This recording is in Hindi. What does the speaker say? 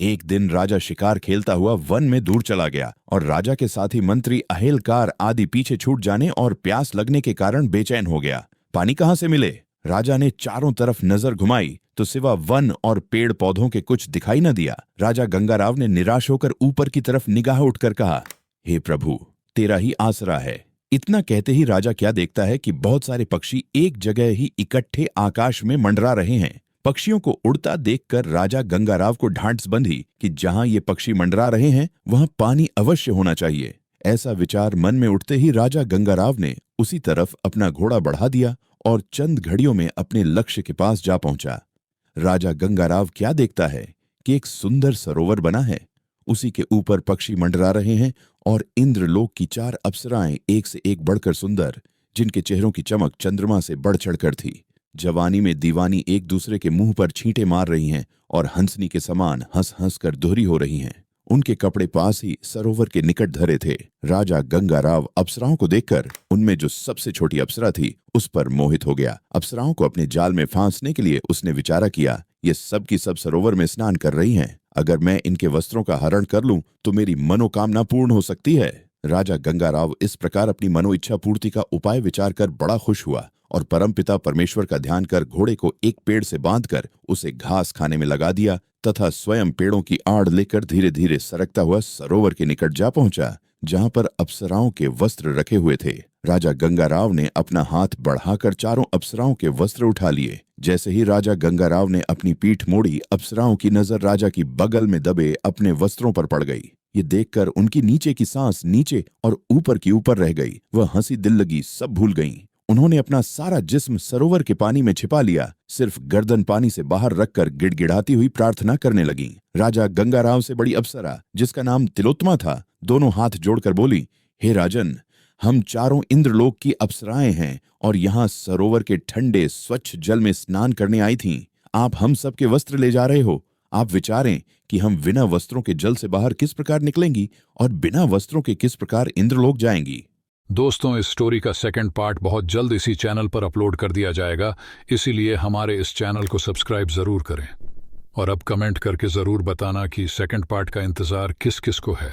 एक दिन राजा शिकार खेलता हुआ वन में दूर चला गया और राजा के साथी मंत्री अहेलकार आदि पीछे छूट जाने और प्यास लगने के कारण बेचैन हो गया। पानी कहाँ से मिले? राजा ने चारों तरफ नजर घुमाई तो सिवा वन और पेड़ पौधों के कुछ दिखाई न दिया। राजा गंगाराव ने निराश होकर ऊपर की तरफ निगाह उठकर कहा, हे प्रभु, तेरा ही आसरा है। इतना कहते ही राजा क्या देखता है कि बहुत सारे पक्षी एक जगह ही इकट्ठे आकाश में मंडरा रहे हैं। पक्षियों को उड़ता देखकर राजा गंगाराव को ढांढस बंधी कि जहां ये पक्षी मंडरा रहे हैं वहां पानी अवश्य होना चाहिए। ऐसा विचार मन में उठते ही राजा गंगाराव ने उसी तरफ अपना घोड़ा बढ़ा दिया और चंद घड़ियों में अपने लक्ष्य के पास जा पहुंचा। राजा गंगाराव क्या देखता है कि एक सुंदर सरोवर बना है, उसी के ऊपर पक्षी मंडरा रहे हैं और इंद्रलोक की 4 अप्सराएं एक से एक बढ़कर सुंदर, जिनके चेहरों की चमक चंद्रमा से बढ़ चढ़कर थी। जवानी में दीवानी एक दूसरे के मुंह पर छींटे मार रही हैं और हंसनी के समान हंस हंस कर दोहरी हो रही हैं। उनके कपड़े पास ही सरोवर के निकट धरे थे। राजा गंगाराव अप्सराओं को देखकर उनमें जो सबसे छोटी अप्सरा थी उस पर मोहित हो गया। अप्सराओं को अपने जाल में फांसने के लिए उसने विचारा किया, ये सब की सब सरोवर में स्नान कर रही हैं। अगर मैं इनके वस्त्रों का हरण कर लूं तो मेरी मनोकामना पूर्ण हो सकती है। राजा गंगाराव इस प्रकार अपनी मनोइच्छा पूर्ति का उपाय विचार कर बड़ा खुश हुआ और परमपिता परमेश्वर का ध्यान कर घोड़े को एक पेड़ से बांधकर उसे घास खाने में लगा दिया तथा स्वयं पेड़ों की आड़ लेकर धीरे धीरे सरकता हुआ सरोवर के निकट जा पहुंचा, जहां पर अप्सराओं के वस्त्र रखे हुए थे। राजा गंगाराव ने अपना हाथ बढ़ाकर चारों अप्सराओं के वस्त्र उठा लिए। जैसे ही राजा गंगाराव ने अपनी पीठ मोड़ी, अप्सराओं की नजर राजा की बगल में दबे अपने वस्त्रों पर पड़ गई। ये देखकर उनकी नीचे की सांस नीचे और ऊपर की ऊपर रह गई। वह हंसी दिल लगी सब भूल गईं। उन्होंने अपना सारा जिस्म सरोवर के पानी में छिपा लिया, सिर्फ गर्दन पानी से बाहर रखकर गिड़गिड़ाती हुई प्रार्थना करने लगीं। राजा गंगाराव से बड़ी अप्सरा, जिसका नाम तिलोत्तमा था, दोनों हाथ जोड़कर बोली, हे राजन, हम चारों इंद्रलोक की अप्सराएं हैं और यहाँ सरोवर के ठंडे स्वच्छ जल में स्नान करने आई थीं। आप हम सबके वस्त्र ले जा रहे हो। आप विचारें कि हम बिना वस्त्रों के जल से बाहर किस प्रकार निकलेंगी और बिना वस्त्रों के किस प्रकार इंद्रलोक जाएंगी। दोस्तों, इस स्टोरी का सेकंड पार्ट बहुत जल्द इसी चैनल पर अपलोड कर दिया जाएगा, इसीलिए हमारे इस चैनल को सब्सक्राइब जरूर करें और अब कमेंट करके जरूर बताना कि सेकंड पार्ट का इंतजार किस किस को है।